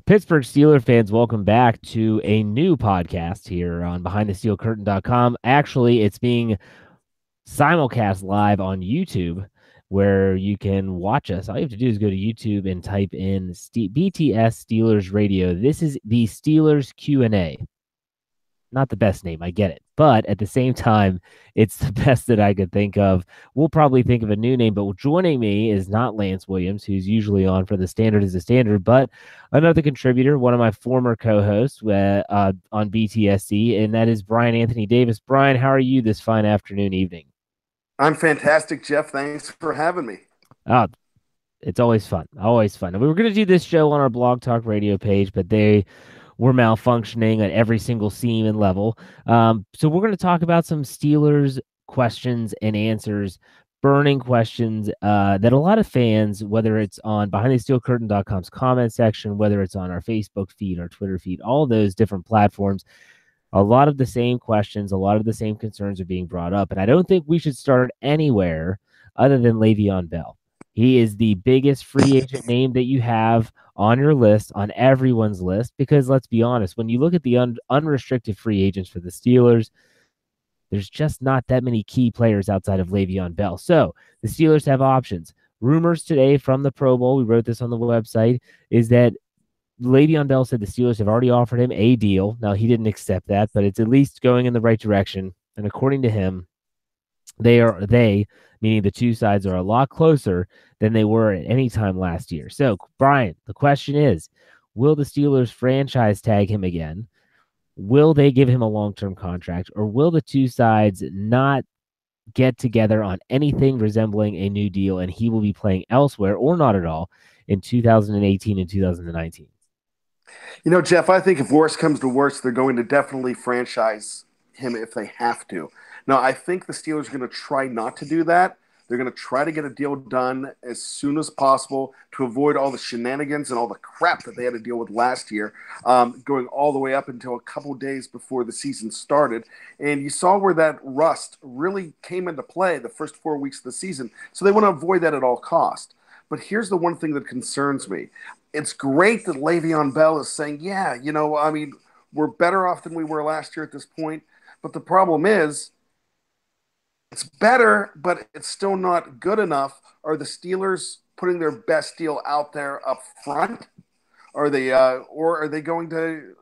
Pittsburgh Steelers fans, welcome back to a new podcast here on BehindTheSteelCurtain.com. Actually, it's being simulcast live on YouTube where you can watch us. All you have to do is go to YouTube and type in BTS Steelers Radio. This is the Steelers Q&A. Not the best name, I get it. But at the same time, it's the best that I could think of. We'll probably think of a new name, but joining me is not Lance Williams, who's usually on for the Standard as a Standard, but another contributor, one of my former co-hosts on BTSC, and that is Brian Anthony Davis. Brian, how are you this fine afternoon, evening? I'm fantastic, Jeff. Thanks for having me. Oh, it's always fun. Always fun. And we were going to do this show on our Blog Talk Radio page, but they were malfunctioning at every single seam and level. So we're going to talk about some Steelers questions and answers, burning questions that a lot of fans, whether it's on BehindTheSteelCurtain.com's comment section, whether it's on our Facebook feed, our Twitter feed, all those different platforms, a lot of the same questions, a lot of the same concerns are being brought up. And I don't think we should start anywhere other than Le'Veon Bell. He is the biggest free agent name that you have on your list, on everyone's list, because let's be honest, when you look at the unrestricted free agents for the Steelers, there's just not that many key players outside of Le'Veon Bell. So the Steelers have options. Rumors today from the Pro Bowl, we wrote this on the website, is that Le'Veon Bell said the Steelers have already offered him a deal. Now, he didn't accept that, but it's at least going in the right direction. And according to him, they, meaning the two sides, are a lot closer than they were at any time last year. So, Brian, the question is, will the Steelers franchise tag him again? Will they give him a long-term contract, or will the two sides not get together on anything resembling a new deal, and he will be playing elsewhere or not at all in 2018 and 2019? Jeff, I think if worse comes to worse, they're going to definitely franchise him if they have to. Now, I think the Steelers are going to try not to do that. They're going to try to get a deal done as soon as possible to avoid all the shenanigans and all the crap that they had to deal with last year, going all the way up until a couple days before the season started. And you saw where that rust really came into play the first 4 weeks of the season. So they want to avoid that at all cost. But here's the one thing that concerns me. It's great that Le'Veon Bell is saying, yeah, we're better off than we were last year at this point. But the problem is, it's better, but it's still not good enough. Are the Steelers putting their best deal out there up front? Or are they going to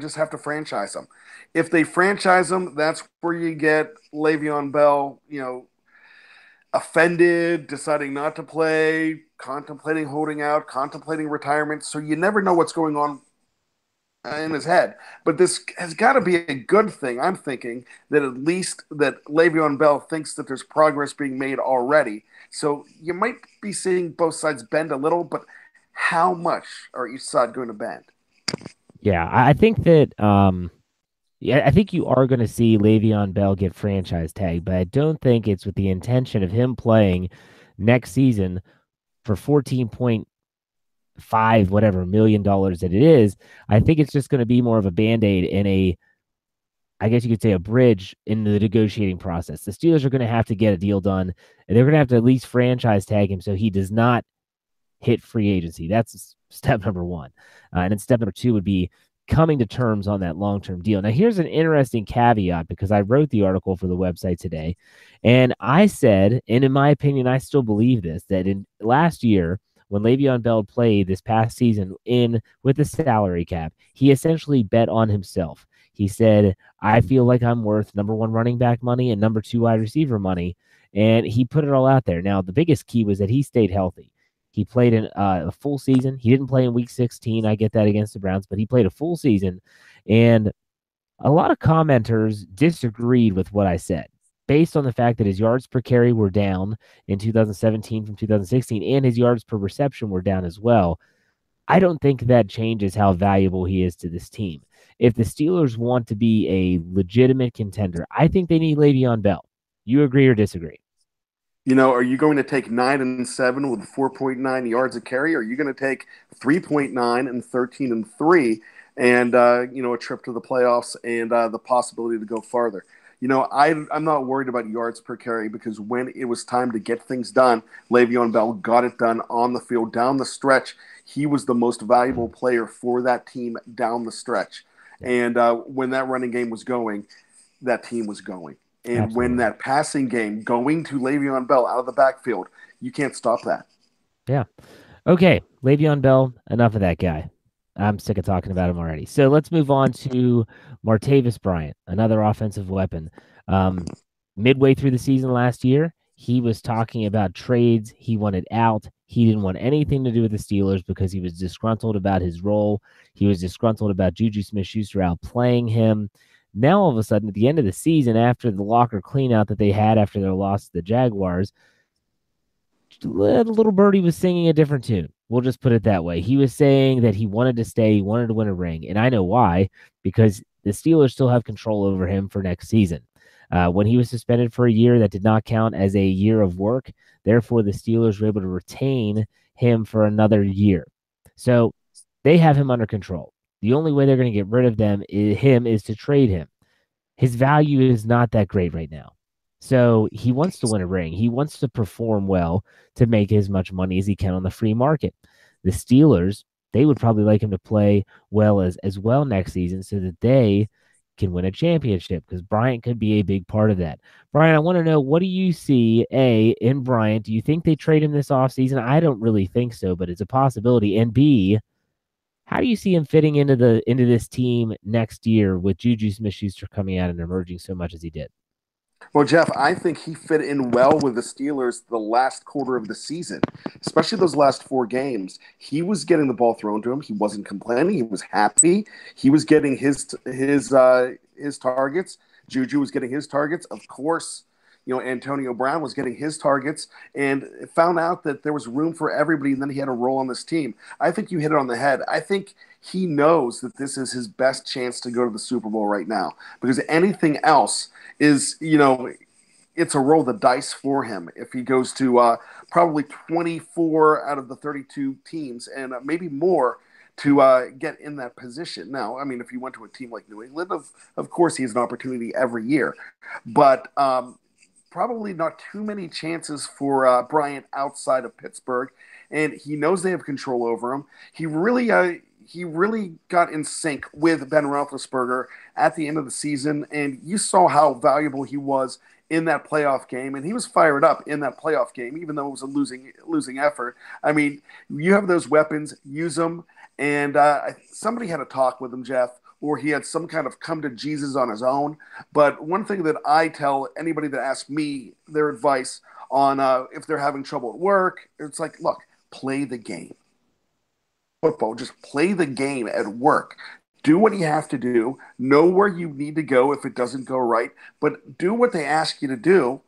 just have to franchise them? If they franchise them, that's where you get Le'Veon Bell, offended, deciding not to play, contemplating holding out, contemplating retirement. So you never know what's going on in his head. But this has got to be a good thing. I'm thinking that at least that Le'Veon Bell thinks that there's progress being made already. So you might be seeing both sides bend a little, but how much are each side going to bend? Yeah, I think that yeah, I think you are going to see Le'Veon Bell get franchise tag, but I don't think it's with the intention of him playing next season for 14.5 whatever $1 million that it is. I think it's just going to be more of a band-aid and I guess you could say a bridge in the negotiating process. The Steelers are going to have to get a deal done, and they're going to have to at least franchise tag him so he does not hit free agency. That's step number one. And then step number two would be coming to terms on that long-term deal. Now, here's an interesting caveat because I wrote the article for the website today, and I said, and in my opinion, I still believe this, that in last year, when Le'Veon Bell played this past season in with the salary cap, he essentially bet on himself. He said, I feel like I'm worth number one running back money and number two wide receiver money. And he put it all out there. Now, the biggest key was that he stayed healthy. He played in a full season. He didn't play in week 16. I get that against the Browns, but he played a full season. And a lot of commenters disagreed with what I said based on the fact that his yards per carry were down in 2017 from 2016 and his yards per reception were down as well. I don't think that changes how valuable he is to this team. If the Steelers want to be a legitimate contender, I think they need Le'Veon Bell. You agree or disagree? Are you going to take 9-7 with 4.9 yards a carry? Or are you going to take 3.9 and 13-3 and, a trip to the playoffs and the possibility to go farther? I'm not worried about yards per carry because when it was time to get things done, Le'Veon Bell got it done on the field down the stretch. He was the most valuable player for that team down the stretch. Yeah, And when that running game was going, that team was going. And when absolutely. that passing game going to Le'Veon Bell out of the backfield, you can't stop that. Yeah. Okay, Le'Veon Bell, enough of that guy. I'm sick of talking about him already. So let's move on to Martavis Bryant, another offensive weapon. Um, Midway through the season last year, he was talking about trades. He wanted out. He didn't want anything to do with the Steelers because he was disgruntled about his role. He was disgruntled about Juju Smith-Schuster outplaying him. Now, all of a sudden, at the end of the season, after the locker cleanout that they had after their loss to the Jaguars, little birdie was singing a different tune. We'll just put it that way. He was saying that he wanted to stay, he wanted to win a ring, and I know why, because the Steelers still have control over him for next season. When he was suspended for a year, that did not count as a year of work. Therefore, the Steelers were able to retain him for another year. So they have him under control. The only way they're going to get rid of him is to trade him. His value is not that great right now. So he wants to win a ring. He wants to perform well to make as much money as he can on the free market. The Steelers, they would probably like him to play well as well next season so that they can win a championship because Bryant could be a big part of that. Brian, I want to know, what do you see in Bryant? Do you think they trade him this offseason? I don't really think so, but it's a possibility. And B, how do you see him fitting into this team next year with Juju Smith-Schuster coming out and emerging so much as he did? Well, Jeff, I think he fit in well with the Steelers the last quarter of the season, especially those last four games. He was getting the ball thrown to him. He wasn't complaining. He was happy. He was getting his targets. Juju was getting his targets. Of course, Antonio Brown was getting his targets and found out that there was room for everybody, and then he had a role on this team. I think you hit it on the head. I think he knows that this is his best chance to go to the Super Bowl right now because anything else is, it's a roll the dice for him if he goes to probably 24 out of the 32 teams and maybe more to get in that position. Now, I mean, if he went to a team like New England, of course he has an opportunity every year, but probably not too many chances for Bryant outside of Pittsburgh, and he knows they have control over him. He really got in sync with Ben Roethlisberger at the end of the season, and you saw how valuable he was in that playoff game, and he was fired up in that playoff game, even though it was a losing effort. I mean, you have those weapons, use them, and somebody had a talk with him, Jeff, or he had some kind of come to Jesus on his own. But one thing that I tell anybody that asks me their advice on if they're having trouble at work, it's like, look, play the game. Football, just play the game at work. Do what you have to do. Know where you need to go if it doesn't go right, but do what they ask you to do.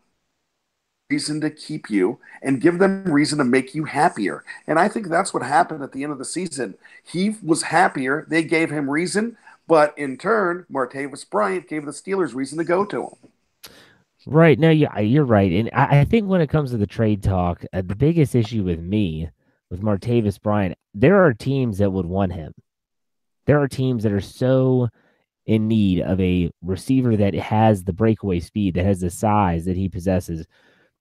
Reason to keep you and give them reason to make you happier. And I think that's what happened at the end of the season. He was happier. They gave him reason, but in turn, Martavis Bryant gave the Steelers reason to go to him. Right. No, yeah, you're right. And I think when it comes to the trade talk, the biggest issue with me, with Martavis Bryant, there are teams that would want him. There are teams that are so in need of a receiver that has the breakaway speed, that has the size that he possesses.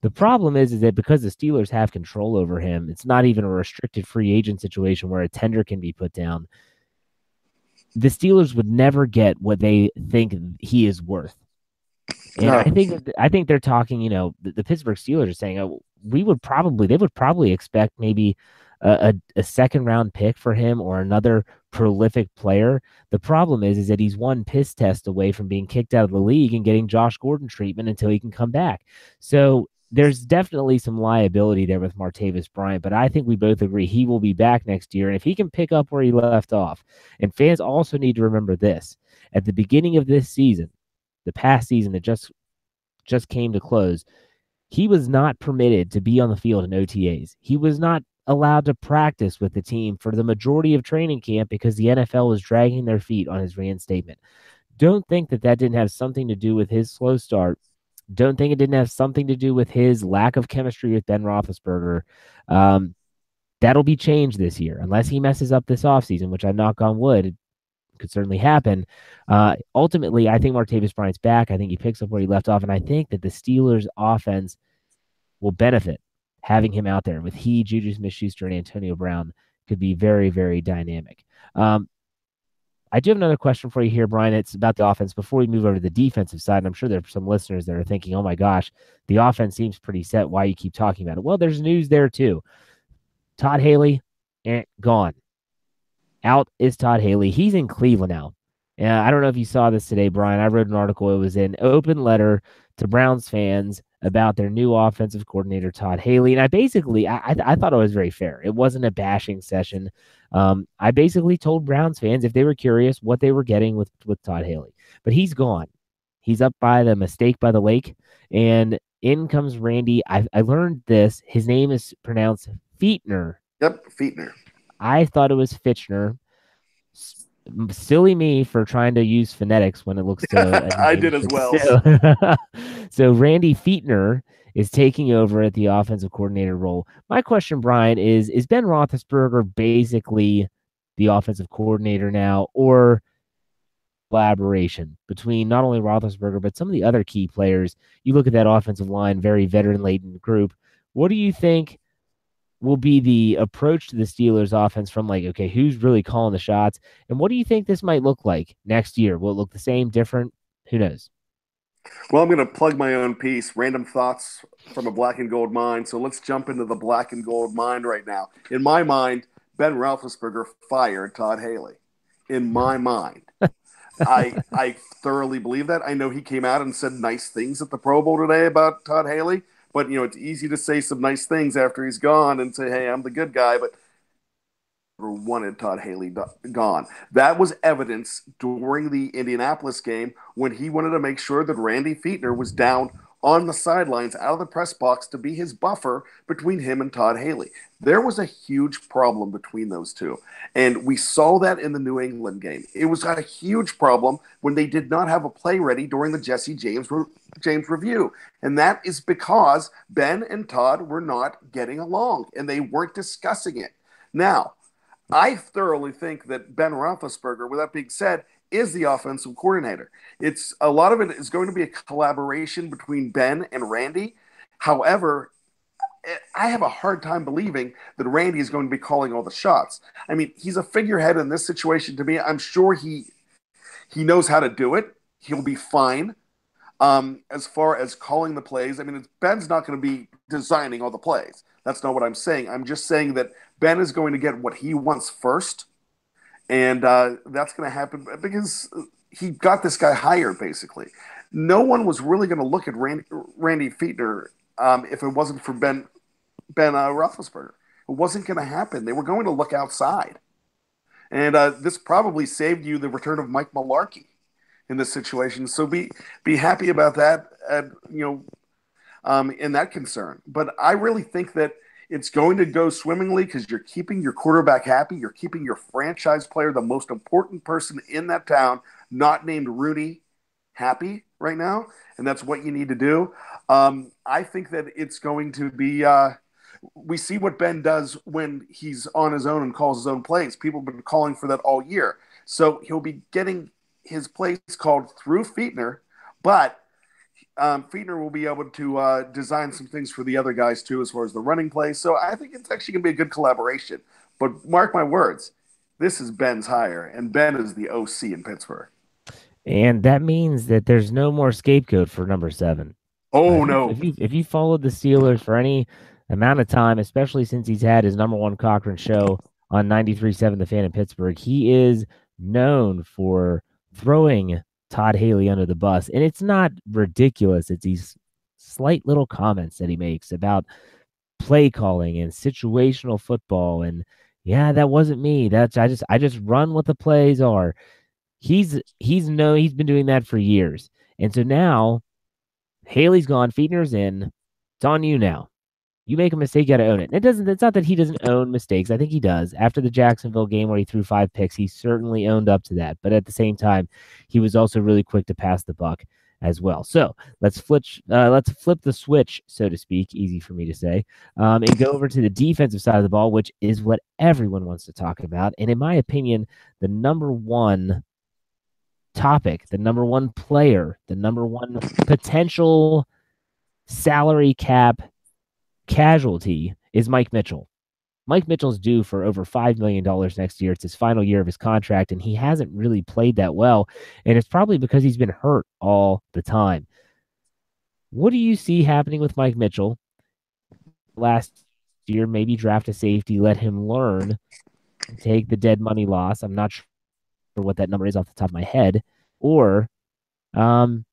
The problem is that because the Steelers have control over him, it's not even a restricted free agent situation where a tender can be put down. The Steelers would never get what they think he is worth. And I think they're talking, the Pittsburgh Steelers are saying, oh, they would probably expect maybe a second round pick for him or another prolific player. The problem is that he's one piss test away from being kicked out of the league and getting Josh Gordon treatment until he can come back. So there's definitely some liability there with Martavis Bryant, but I think we both agree he will be back next year. And if he can pick up where he left off, and fans also need to remember this, at the beginning of this season, the past season that just came to close, he was not permitted to be on the field in OTAs. He was not allowed to practice with the team for the majority of training camp because the NFL was dragging their feet on his reinstatement. Don't think that didn't have something to do with his slow start. Don't think it didn't have something to do with his lack of chemistry with Ben Roethlisberger. That'll be changed this year unless he messes up this offseason, which I knock on wood could certainly happen. Ultimately, I think Martavis Bryant's back. I think he picks up where he left off, and I think that the Steelers' offense will benefit having him out there with Juju Smith-Schuster, and Antonio Brown could be very, very dynamic. I do have another question for you here, Brian. It's about the offense before we move over to the defensive side. And I'm sure there are some listeners that are thinking, oh my gosh, the offense seems pretty set. Why you keep talking about it? Well, there's news there too. Todd Haley, gone. Out is Todd Haley. He's in Cleveland now. I don't know if you saw this today, Brian. I wrote an article. It was an open letter to Browns fans about their new offensive coordinator, Todd Haley. And I thought it was very fair. It wasn't a bashing session. I basically told Browns fans, if they were curious, what they were getting with Todd Haley. But he's gone. He's up by the mistake by the lake. And in comes Randy. I learned this. His name is pronounced Fichtner. Yep, Fichtner. I thought it was Fitchner. Silly me for trying to use phonetics when it looks so. I did as well. So Randy Fichtner is taking over at the offensive coordinator role. My question, Brian, is Ben Roethlisberger basically the offensive coordinator now, or collaboration between not only Roethlisberger but some of the other key players? You look at that offensive line, very veteran-laden group. What do you think will be the approach to the Steelers offense from, like, okay, who's really calling the shots? And what do you think this might look like next year? Will it look the same, different? Who knows? Well, I'm going to plug my own piece, Random Thoughts from a Black and Gold Mind. So let's jump into the Black and Gold Mind right now. In my mind, Ben Roethlisberger fired Todd Haley. In my mind. I thoroughly believe that. I know he came out and said nice things at the Pro Bowl today about Todd Haley. But, it's easy to say some nice things after he's gone and say, hey, I'm the good guy. But wanted Todd Haley gone. That was evidence during the Indianapolis game when he wanted to make sure that Randy Fichtner was down on the sidelines out of the press box to be his buffer between him and Todd Haley. There was a huge problem between those two. And we saw that in the New England game. It was a huge problem when they did not have a play ready during the Jesse James review. And that is because Ben and Todd were not getting along and they weren't discussing it. Now, I thoroughly think that Ben Roethlisberger, with that being said, is the offensive coordinator. It's a lot of it is going to be a collaboration between Ben and Randy. However, I have a hard time believing that Randy is going to be calling all the shots. I mean, he's a figurehead in this situation to me. I'm sure he knows how to do it. He'll be fine. As far as calling the plays, I mean, Ben's not going to be designing all the plays. That's not what I'm saying. I'm just saying that Ben is going to get what he wants first. And that's going to happen because he got this guy hired, basically. No one was really going to look at Randy Fichtner if it wasn't for Ben Roethlisberger. It wasn't going to happen. They were going to look outside. And this probably saved you the return of Mike Mularkey in this situation. So be happy about that, in that concern. But I really think that it's going to go swimmingly because you're keeping your quarterback happy. You're keeping your franchise player, the most important person in that town, not named Rooney, happy right now. And that's what you need to do. I think that it's going to be we see what Ben does when he's on his own and calls his own plays. People have been calling for that all year. So he'll be getting his plays called through Fichtner, but Fichtner will be able to design some things for the other guys too, as far as the running plays. So I think it's actually going to be a good collaboration. But mark my words, this is Ben's hire, and Ben is the OC in Pittsburgh. And that means that there's no more scapegoat for number 7. Oh, no. If you followed the Steelers for any amount of time, especially since he's had his number one Cochran show on 93.7 The Fan in Pittsburgh, he is known for throwing Todd Haley under the bus. And it's not ridiculous. It's these slight little comments that he makes about play calling and situational football. And yeah, that wasn't me. I just run what the plays are. He's been doing that for years. And so now Haley's gone, Fichtner's in. It's on you now. You make a mistake, you got to own it. It's not that he doesn't own mistakes. I think he does. After the Jacksonville game where he threw 5 picks, he certainly owned up to that. But at the same time, he was also really quick to pass the buck as well. So let's flip the switch, so to speak, easy for me to say, and go over to the defensive side of the ball, which is what everyone wants to talk about. And in my opinion, the number one topic, the number one player, the number one potential salary cap casualty is Mike Mitchell. Mike Mitchell's due for over $5 million next year. It's his final year of his contract, and he hasn't really played that well. And it's probably because he's been hurt all the time. What do you see happening with Mike Mitchell last year? Maybe draft a safety, let him learn, take the dead money loss. I'm not sure what that number is off the top of my head. Or um,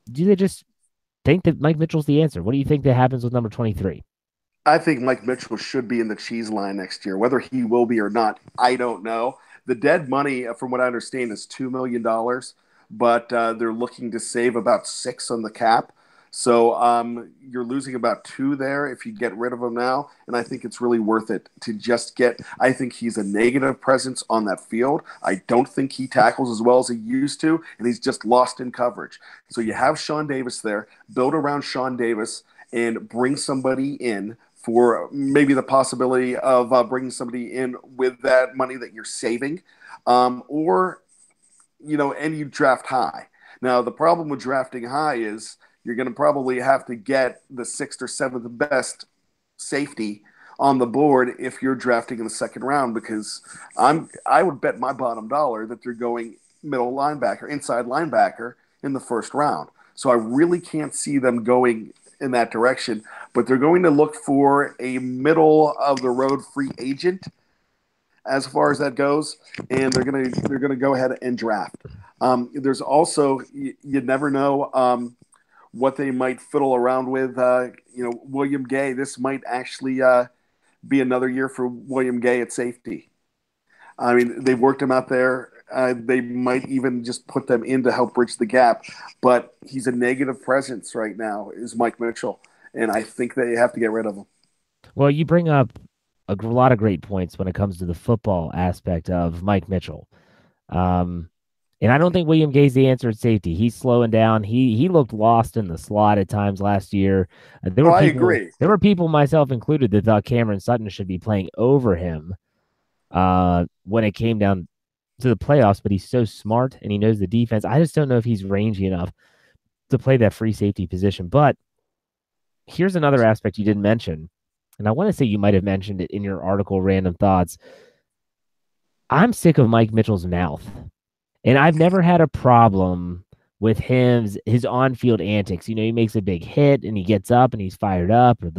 do they just think that Mike Mitchell's the answer? What do you think that happens with number 23? I think Mike Mitchell should be in the cheese line next year. Whether he will be or not, I don't know. The dead money, from what I understand, is $2 million, but they're looking to save about six on the cap. So you're losing about two there if you get rid of him now, and I think it's really worth it to just get. I think he's a negative presence on that field. I don't think he tackles as well as he used to, and he's just lost in coverage. So you have Sean Davis there, build around Sean Davis, and bring somebody in for maybe the possibility of bringing somebody in with that money that you're saving, or and you draft high. Now the problem with drafting high is you're going to probably have to get the sixth or seventh best safety on the board if you're drafting in the second round, because I would bet my bottom dollar that they're going middle linebacker, inside linebacker in the first round. So I really can't see them going in that direction, but they're going to look for a middle of the road free agent as far as that goes, and they're gonna go ahead and draft. There's also you never know what they might fiddle around with. William Gay. This might actually be another year for William Gay at safety. I mean, they've worked him out there. They might even just put them in to help bridge the gap. But he's a negative presence right now, is Mike Mitchell. And I think they have to get rid of him. Well, you bring up a lot of great points when it comes to the football aspect of Mike Mitchell. And I don't think William Gay's the answer at safety. He's slowing down. He looked lost in the slot at times last year. I agree. There were people, myself included, that thought Cameron Sutton should be playing over him when it came down to the playoffs, but he's so smart and he knows the defense. I just don't know if he's rangy enough to play that free safety position. But here's another aspect you didn't mention, and I want to say you might have mentioned it in your article, Random Thoughts. I'm sick of Mike Mitchell's mouth, and I've never had a problem with his on-field antics. He makes a big hit and he gets up and he's fired up, or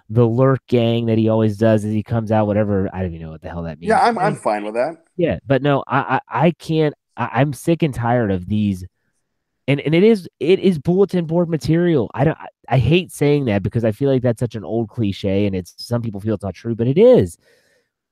the lurk gang that he always does as he comes out, whatever. I don't even know what the hell that means. Yeah, I'm fine with that. Yeah, but no, I can't. I'm sick and tired of these, and it is bulletin board material. I hate saying that because I feel like that's such an old cliche, and some people feel it's not true, but it is.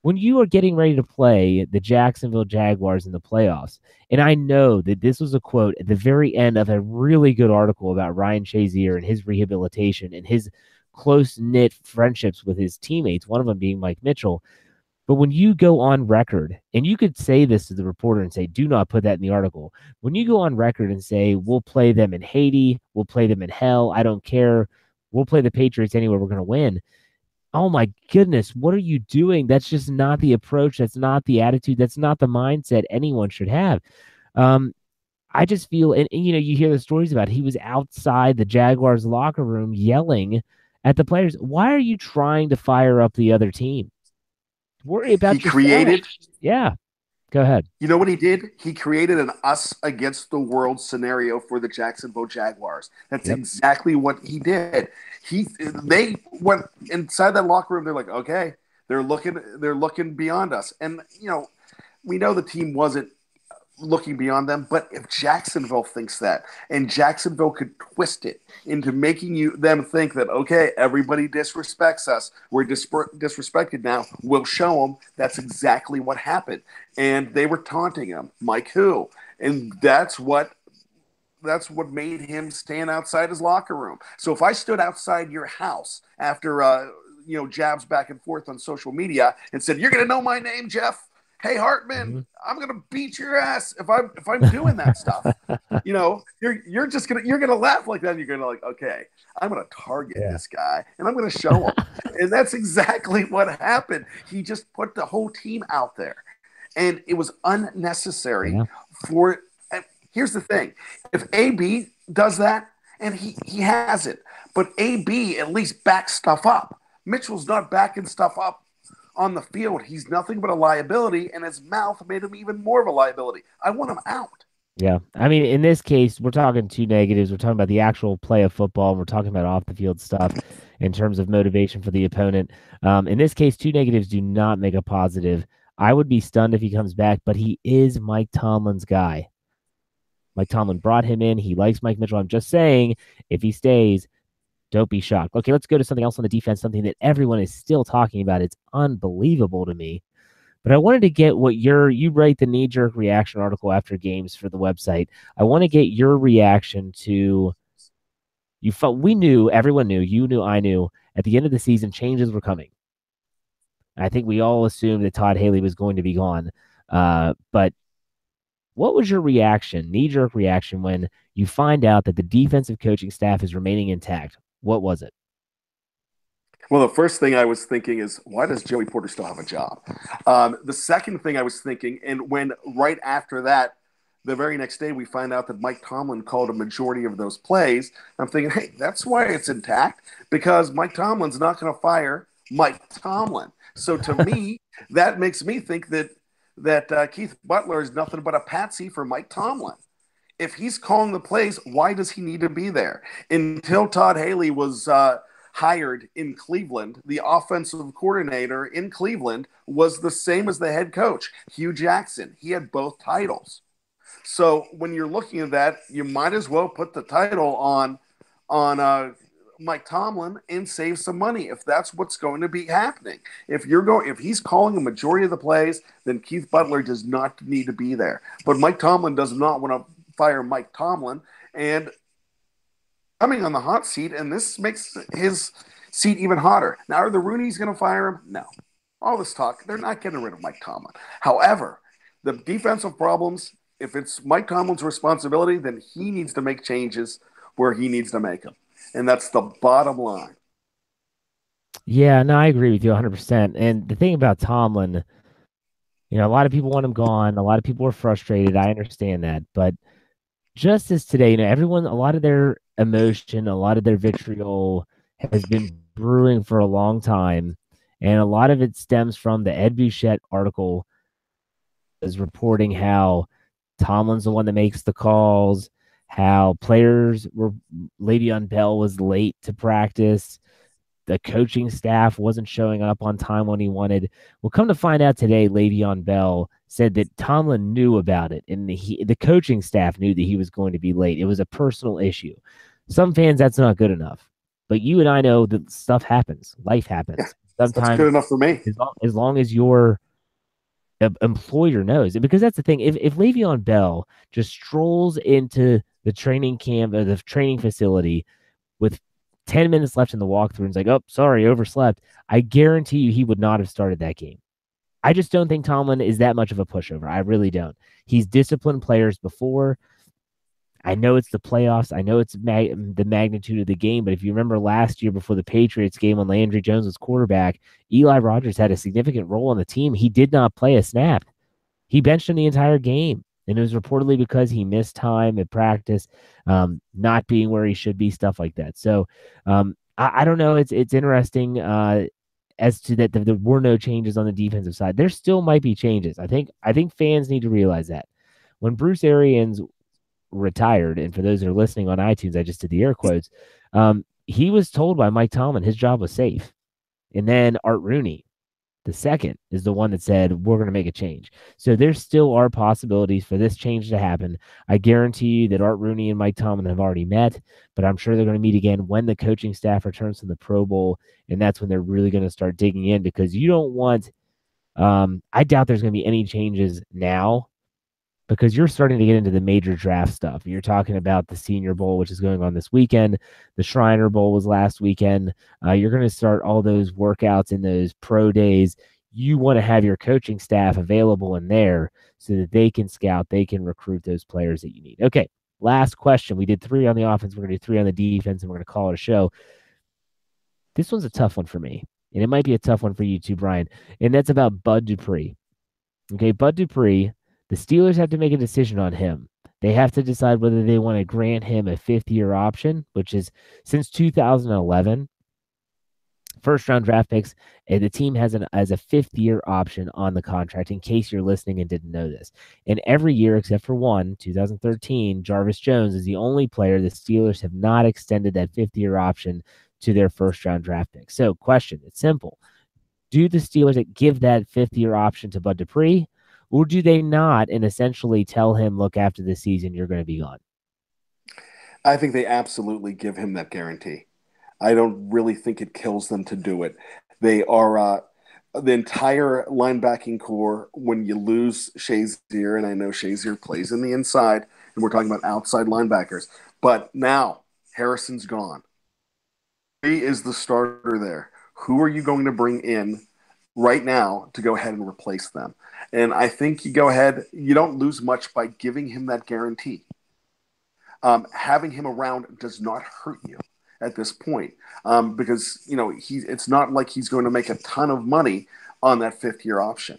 When you are getting ready to play the Jacksonville Jaguars in the playoffs, and I know that this was a quote at the very end of a really good article about Ryan Shazier and his rehabilitation and his close-knit friendships with his teammates, one of them being Mike Mitchell. But when you go on record, and you could say this to the reporter and say, do not put that in the article. When you go on record and say, we'll play them in Haiti, we'll play them in hell, I don't care, we'll play the Patriots anywhere, we're going to win. Oh my goodness, what are you doing? That's just not the approach. That's not the attitude. That's not the mindset anyone should have. I just feel, and you hear the stories about it. He was outside the Jaguars locker room yelling at the players. Why are you trying to fire up the other team? Worry about yourself. Created. Yeah. Go ahead. You know what he did? He created an us against the world scenario for the Jacksonville Jaguars. That's exactly what he did. They went inside that locker room. They're like, okay, they're looking beyond us. And, we know the team wasn't looking beyond them, but if Jacksonville thinks that, and Jacksonville could twist it into making them think that, okay, everybody disrespects us, we're disrespected now, we'll show them. That's exactly what happened. And they were taunting him, Mike who? And that's what made him stand outside his locker room. So if I stood outside your house after jabs back and forth on social media and said, you're going to know my name, Jeff, hey Hartman, I'm gonna beat your ass if I'm doing that stuff. You're gonna laugh like that. And you're gonna like, okay, I'm gonna target this guy and I'm gonna show him. And that's exactly what happened. He just put the whole team out there, and it was unnecessary for here's the thing: if AB does that, and he has it, but AB at least backs stuff up. Mitchell's not backing stuff up on the field. He's nothing but a liability, and his mouth made him even more of a liability. I want him out. Yeah. I mean, in this case, we're talking two negatives. We're talking about the actual play of football. And we're talking about off the field stuff in terms of motivation for the opponent. In this case, two negatives do not make a positive. I would be stunned if he comes back, but he is Mike Tomlin's guy. Mike Tomlin brought him in. He likes Mike Mitchell. I'm just saying, if he stays, don't be shocked. Okay, let's go to something else on the defense, something that everyone is still talking about. It's unbelievable to me. But I wanted to get what you write the knee-jerk reaction article after games for the website. I want to get your reaction to we knew, everyone knew, you knew, I knew, at the end of the season, changes were coming. I think we all assumed that Todd Haley was going to be gone. But what was your reaction, knee-jerk reaction, when you find out that the defensive coaching staff is remaining intact? What was it? Well, the first thing I was thinking is, why does Joey Porter still have a job? The second thing I was thinking, and when right after that, the very next day, we find out that Mike Tomlin called a majority of those plays. I'm thinking, hey, that's why it's intact, because Mike Tomlin's not going to fire Mike Tomlin. So to me, that makes me think that Keith Butler is nothing but a patsy for Mike Tomlin. If he's calling the plays, why does he need to be there? Until Todd Haley was hired in Cleveland, the offensive coordinator in Cleveland was the same as the head coach, Hugh Jackson. He had both titles. So when you're looking at that, you might as well put the title on Mike Tomlin and save some money if that's what's going to be happening. If he's calling a majority of the plays, then Keith Butler does not need to be there. But Mike Tomlin does not want to fire Mike Tomlin, and coming on the hot seat, and this makes his seat even hotter. Now, are the Rooney's going to fire him? No. All this talk, they're not getting rid of Mike Tomlin. However, the defensive problems, if it's Mike Tomlin's responsibility, then he needs to make changes where he needs to make them. And that's the bottom line. Yeah, no, I agree with you 100%. And the thing about Tomlin, a lot of people want him gone. A lot of people are frustrated. I understand that. But just as today, everyone, a lot of their emotion, a lot of their vitriol has been brewing for a long time. And a lot of it stems from the Ed Bouchette article is reporting how Tomlin's the one that makes the calls, how players were, Le'Veon Bell was late to practice. The coaching staff wasn't showing up on time when he wanted. Well, come to find out today, Le'Veon Bell said that Tomlin knew about it, and the coaching staff knew that he was going to be late. It was a personal issue. Some fans, that's not good enough. But you and I know that stuff happens. Life happens. Yeah, sometimes that's good enough for me. As long as your employer knows. Because that's the thing. If Le'Veon Bell just strolls into the training camp or the training facility with 10 minutes left in the walkthrough and it's like, oh, sorry, overslept, I guarantee you he would not have started that game. I just don't think Tomlin is that much of a pushover. I really don't. He's disciplined players before. I know it's the playoffs. I know it's the magnitude of the game, but if you remember last year before the Patriots game when Landry Jones was quarterback, Eli Rogers had a significant role on the team. He did not play a snap. He benched him the entire game, and it was reportedly because he missed time at practice, not being where he should be, stuff like that. So I don't know. It's interesting as to that there were no changes on the defensive side. There still might be changes. I think fans need to realize that. When Bruce Arians retired, and for those that are listening on iTunes, I just did the air quotes, he was told by Mike Tomlin his job was safe. And then Art Rooney, the second, is the one that said, we're going to make a change. So there still are possibilities for this change to happen. I guarantee you that Art Rooney and Mike Tomlin have already met, but I'm sure they're going to meet again when the coaching staff returns from the Pro Bowl, and that's when they're really going to start digging in, because you don't want I doubt there's going to be any changes now, because you're starting to get into the major draft stuff. You're talking about the Senior Bowl, which is going on this weekend. The Shriner Bowl was last weekend. You're going to start all those workouts in those pro days. You want to have your coaching staff available in there so that they can scout, they can recruit those players that you need. Okay, last question. We did 3 on the offense. We're going to do 3 on the defense, and we're going to call it a show. This one's a tough one for me, and it might be a tough one for you too, Brian, and that's about Bud Dupree. Okay, Bud Dupree, the Steelers have to make a decision on him. They have to decide whether they want to grant him a fifth-year option, which is since 2011, first-round draft picks. The team has a fifth-year option on the contract. In case you're listening and didn't know this, and every year except for one, 2013, Jarvis Jones is the only player the Steelers have not extended that fifth-year option to their first-round draft pick. So, question: it's simple. Do the Steelers give that fifth-year option to Bud Dupree, or do they not and essentially tell him, look, after this season, you're going to be gone? I think they absolutely give him that guarantee. I don't really think it kills them to do it. They are the entire linebacking core. When you lose Shazier, and I know Shazier plays in the inside, and we're talking about outside linebackers, but now Harrison's gone. He is the starter there. Who are you going to bring in right now to go ahead and replace them? And I think you go ahead, you don't lose much by giving him that guarantee. Having him around does not hurt you at this point, because it's not like he's going to make a ton of money on that fifth-year option.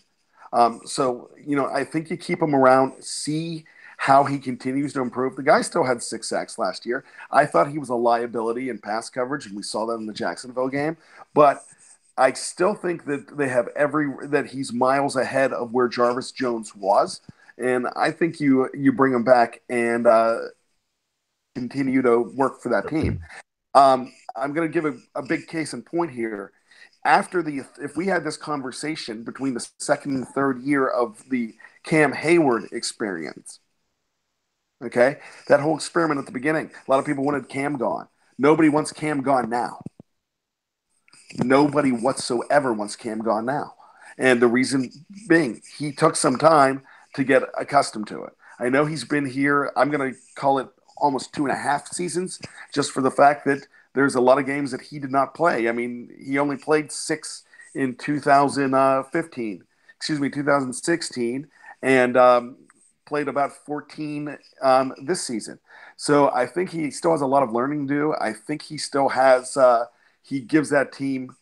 So I think you keep him around, see how he continues to improve. The guy still had 6 sacks last year. I thought he was a liability in pass coverage, and we saw that in the Jacksonville game. But I still think that that he's miles ahead of where Jarvis Jones was, and I think you bring him back and continue to work for that team. I'm going to give a big case in point here. If we had this conversation between the second and third year of the Cam Hayward experience, okay, that whole experiment at the beginning, a lot of people wanted Cam gone. Nobody wants Cam gone now. Nobody whatsoever wants Cam gone now. And the reason being, he took some time to get accustomed to it. I know he's been here, I'm going to call it almost 2.5 seasons, just for the fact that there's a lot of games that he did not play. I mean, he only played 6 in 2016, and played about 14 this season. So I think he still has a lot of learning to do. I think he still has he gives that team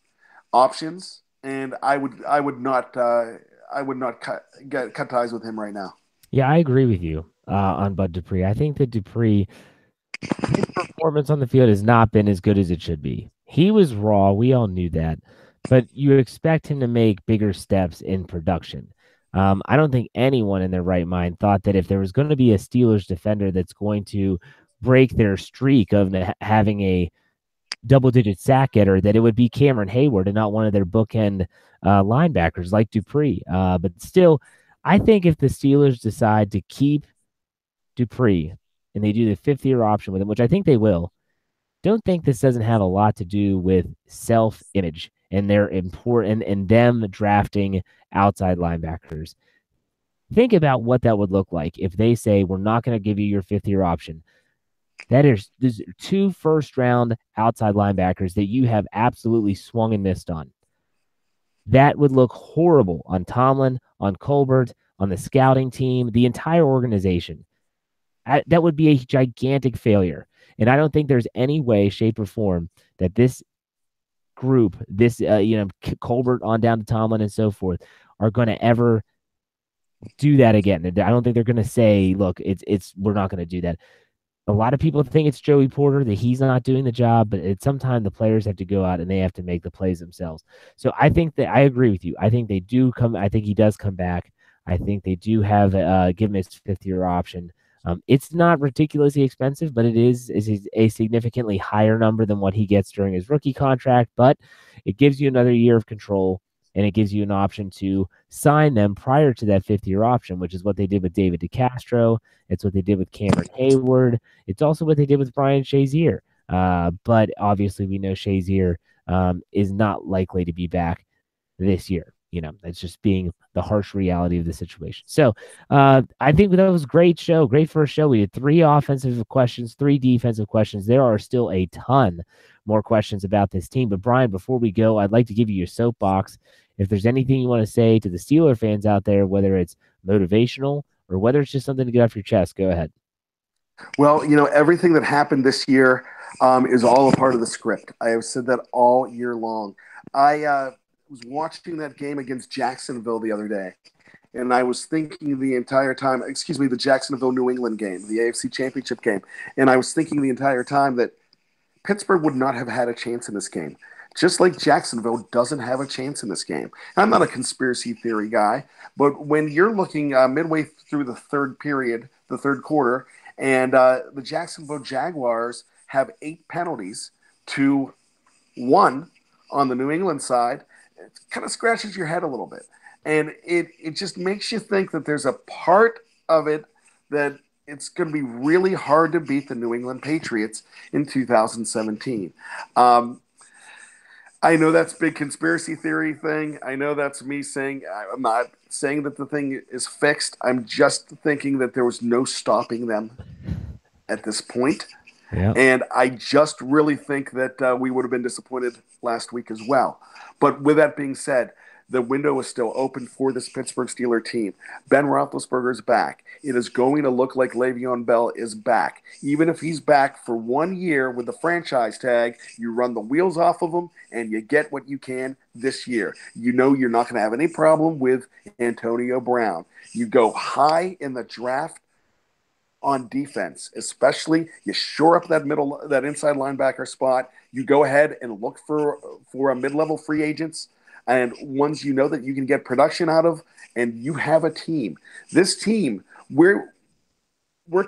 options, and I would not cut ties with him right now. Yeah, I agree with you on Bud Dupree. I think that Dupree, his performance on the field has not been as good as it should be. He was raw. We all knew that. But you expect him to make bigger steps in production. I don't think anyone in their right mind thought that if there was going to be a Steelers defender that's going to break their streak of having a double-digit sack getter, that it would be Cameron Hayward and not one of their bookend linebackers like Dupree. But still, I think if the Steelers decide to keep Dupree and they do the fifth-year option with him, which I think they will, don't think this doesn't have a lot to do with self-image and their important and them drafting outside linebackers. Think about what that would look like if they say, we're not going to give you your fifth-year option. There's 2 first-round outside linebackers that you have absolutely swung and missed on. That would look horrible on Tomlin, on Colbert, on the scouting team, the entire organization. That would be a gigantic failure. And I don't think there's any way, shape, or form that this group, Colbert on down to Tomlin and so forth, are going to ever do that again. I don't think they're going to say, look, we're not going to do that. A lot of people think it's Joey Porter, that he's not doing the job, but sometimes the players have to go out and they have to make the plays themselves. So I think that I agree with you. I think they do come. I think he does come back. I think they do have give him his fifth-year option. It's not ridiculously expensive, but it is a significantly higher number than what he gets during his rookie contract. But it gives you another year of control, and it gives you an option to sign them prior to that fifth-year option, which is what they did with David DeCastro. It's what they did with Cameron Hayward. It's also what they did with Brian Shazier. But obviously, we know Shazier is not likely to be back this year. That's just being the harsh reality of the situation. So I think that was a great show, great first show. We had 3 offensive questions, 3 defensive questions. There are still a ton more questions about this team. But Brian, before we go, I'd like to give you your soapbox. If there's anything you want to say to the Steeler fans out there, whether it's motivational or whether it's just something to get off your chest, go ahead. Well, everything that happened this year is all a part of the script. I have said that all year long. I was watching that game against Jacksonville the other day, and I was thinking the entire time, excuse me, the Jacksonville New England game, the AFC Championship game, and I was thinking the entire time that Pittsburgh would not have had a chance in this game. Just like Jacksonville doesn't have a chance in this game. I'm not a conspiracy theory guy, but when you're looking midway through the third period, the third quarter, and the Jacksonville Jaguars have 8 penalties to 1 on the New England side, it kind of scratches your head a little bit. And it just makes you think that there's a part of it that it's going to be really hard to beat the New England Patriots in 2017. I know that's a big conspiracy theory thing. I know that's me saying, I'm not saying that the thing is fixed. I'm just thinking that there was no stopping them at this point. Yeah. And I just really think that we would have been disappointed last week as well. But with that being said, the window is still open for this Pittsburgh Steelers team. Ben Roethlisberger is back. It is going to look like Le'Veon Bell is back. Even if he's back for 1 year with the franchise tag, you run the wheels off of him and you get what you can this year. You know you're not going to have any problem with Antonio Brown. You go high in the draft on defense, especially you shore up that inside linebacker spot. You go ahead and look for a mid-level free agents and ones you know that you can get production out of, and you have a team. This team, we're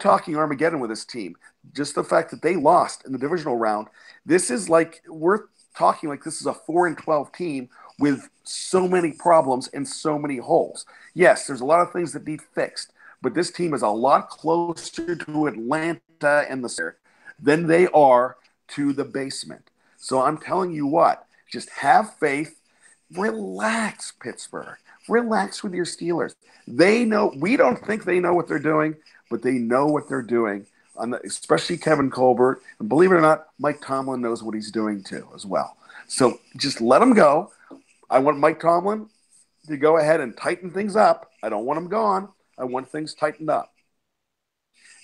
talking Armageddon with this team. Just the fact that they lost in the divisional round, this is like we're talking like this is a 4-12 team with so many problems and so many holes. Yes, there's a lot of things that need fixed, but this team is a lot closer to Atlanta and the than they are to the basement. So I'm telling you what, just have faith. Relax, Pittsburgh. Relax with your Steelers. They know. We don't think they know what they're doing, but they know what they're doing, especially Kevin Colbert. And believe it or not, Mike Tomlin knows what he's doing too as well. So just let them go. I want Mike Tomlin to go ahead and tighten things up. I don't want him gone. I want things tightened up.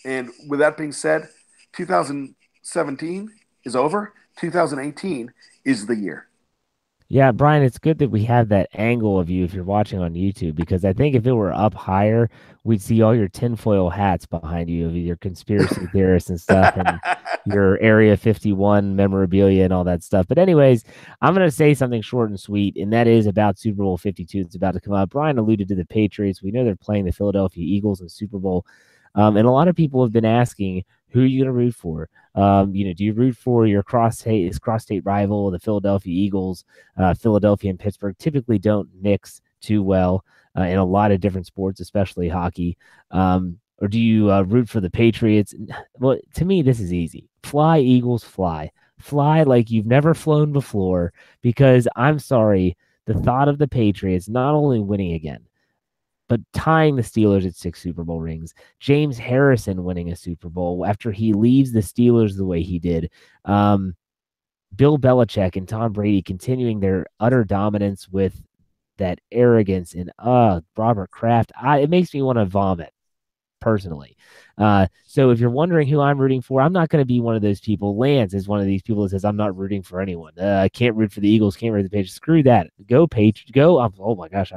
And with that being said, 2017 is over. 2018 is the year. Yeah, Brian, it's good that we have that angle of you if you're watching on YouTube, because I think if it were up higher, we'd see all your tinfoil hats behind you of your conspiracy theorists and stuff and your Area 51 memorabilia and all that stuff. But anyways, I'm going to say something short and sweet, and that is about Super Bowl 52. It's about to come out. Brian alluded to the Patriots. We know they're playing the Philadelphia Eagles in Super Bowl. And a lot of people have been asking, who are you going to root for? Do you root for your cross-state rival, the Philadelphia Eagles? Philadelphia and Pittsburgh typically don't mix too well in a lot of different sports, especially hockey. Or do you root for the Patriots? Well, to me, this is easy. Fly, Eagles, fly. Fly like you've never flown before, because I'm sorry, the thought of the Patriots not only winning again, but tying the Steelers at 6 Super Bowl rings, James Harrison winning a Super Bowl after he leaves the Steelers the way he did, Bill Belichick and Tom Brady continuing their utter dominance with that arrogance and Robert Kraft, it makes me want to vomit personally. So if you're wondering who I'm rooting for, I'm not going to be one of those people. Lance is one of these people that says I'm not rooting for anyone. I can't root for the Eagles, can't root for the Patriots. Screw that. Go Patriots. Go. Oh my gosh.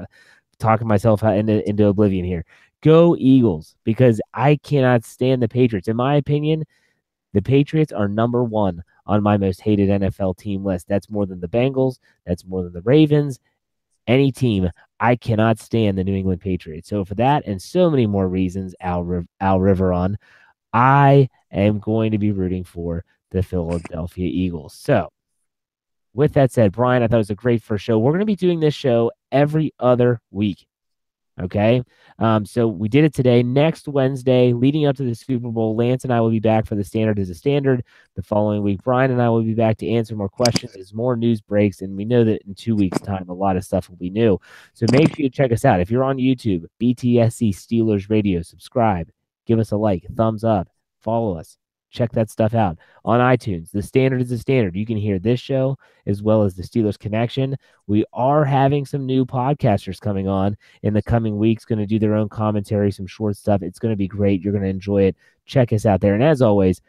Talking myself into oblivion here. Go Eagles, because I cannot stand the Patriots. In my opinion, the Patriots are number 1 on my most hated NFL team list. That's more than the Bengals. That's more than the Ravens. Any team, I cannot stand the New England Patriots. So for that and so many more reasons, Al Riveron, I am going to be rooting for the Philadelphia Eagles. So with that said, Brian, I thought it was a great first show. We're going to be doing this show every other week. Okay. So we did it today. Next Wednesday, leading up to the Super Bowl, Lance and I will be back for the Standard as a Standard. The following week, Brian and I will be back to answer more questions as more news breaks. And we know that in 2 weeks' time, a lot of stuff will be new. So make sure you check us out. If you're on YouTube, BTSC Steelers Radio, subscribe, give us a like, thumbs up, follow us. Check that stuff out on iTunes. The Standard is the Standard. You can hear this show as well as the Steelers Connection. We are having some new podcasters coming on in the coming weeks, going to do their own commentary, some short stuff. It's going to be great. You're going to enjoy it. Check us out there. And as always,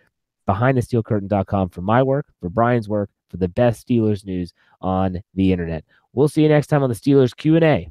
behindthesteelcurtain.com for my work, for Brian's work, for the best Steelers news on the internet. We'll see you next time on the Steelers Q&A.